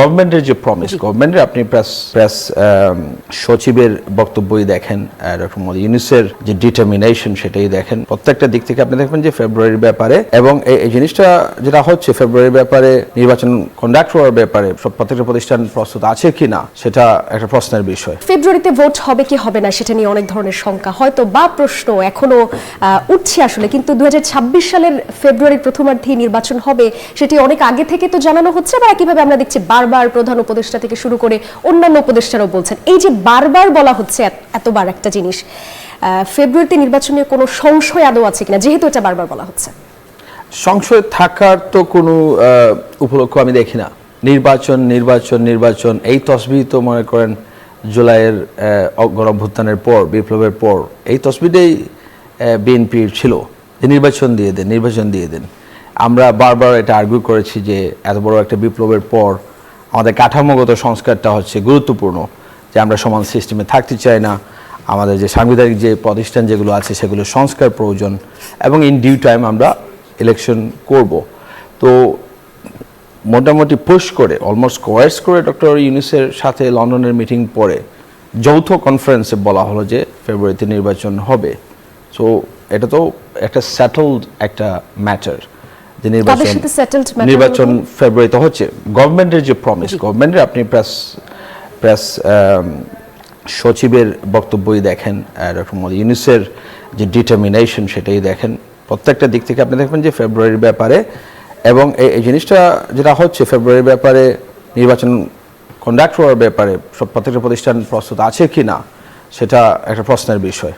গভর্নমেন্টের যে প্রমিস, গভর্নমেন্টের আপনি প্রেস সচিবের বক্তব্যই দেখেন, ডক্টর মোহাম্মদ ইউনূসের যে ডিটারমিনেশন সেটাই দেখেন, প্রত্যেকটা দিক থেকে আপনি দেখবেন যে ফেব্রুয়ারির ব্যাপারে এবং এই জিনিসটা যেটা হচ্ছে ফেব্রুয়ারির ব্যাপারে নির্বাচন কন্ডাক্ট হওয়ার ব্যাপারে প্রত্যেকটা প্রতিষ্ঠান প্রস্তুত আছে কিনা সেটা একটা প্রশ্নের বিষয়। ফেব্রুয়ারিতে ভোট হবে কি হবে না সেটা নিয়ে অনেক ধরনের শঙ্কা হয়তো বা প্রশ্ন এখনো উঠছে আসলে, কিন্তু 2026 সালের ফেব্রুয়ারির প্রথমার্ধে নির্বাচন হবে সেটি অনেক আগে থেকে তো জানানো হচ্ছে, বা একইভাবে আমরা দেখছি বারবার প্রধান উপদেষ্টা থেকে শুরু করে অন্যান্য উপদেষ্টারাও বলছেন। এই যে বারবার বলা হচ্ছে এতবার একটা জিনিস, ফেব্রুয়ারিতে নির্বাচনে কোনো সংশয় আদৌ আছে কিনা, যেহেতু এটা বারবার বলা হচ্ছে? সংশয় থাকার তো কোনো উপলক্ষ আমি দেখি না। নির্বাচন নির্বাচন নির্বাচন এই তসবিহ তো মনে করেন জুলাইয়ের গণঅভ্যুত্থানের পর, বিপ্লবের পর এই তসবিটাই বিএনপির ছিল যে নির্বাচন দিয়ে দেন, নির্বাচন দিয়ে দেন। আমরা বারবার এটা আর্গুই করেছি যে এত বড় একটা বিপ্লবের পর আমাদের কাঠামোগত সংস্কারটা হচ্ছে গুরুত্বপূর্ণ, যে আমরা সমান সিস্টেমে থাকতে চাই না, আমাদের যে সাংবিধানিক যে প্রতিষ্ঠান যেগুলো আছে সেগুলো সংস্কার প্রয়োজন এবং ইন ডিউ টাইম আমরা ইলেকশন করব। তো মোটামুটি পুশ করে অলমোস্ট কোয়ার্স করে ডক্টর ইউনূসের সাথে লন্ডনের মিটিং পরে যৌথ কনফারেন্সে বলা হলো যে ফেব্রুয়ারিতে নির্বাচন হবে। সো এটা তো একটা সেটেলড একটা ম্যাটার যে নির্বাচন ফেব্রুয়ারিতে হচ্ছে। গভর্নমেন্টের যে প্রমিস, গভর্নমেন্টের আপনি প্রেস সচিবের বক্তব্যই দেখেন, ডক্টর মোহাম্মদ ইউনূসের যে ডিটারমিনেশন সেটাই দেখেন, প্রত্যেকটা দিক থেকে আপনি দেখবেন যে ফেব্রুয়ারির ব্যাপারে এবং এই জিনিসটা যেটা হচ্ছে ফেব্রুয়ারির ব্যাপারে নির্বাচন কন্ডাক্ট হওয়ার ব্যাপারে প্রত্যেকটা প্রতিষ্ঠান প্রস্তুত আছে কিনা সেটা একটা প্রশ্নের বিষয়।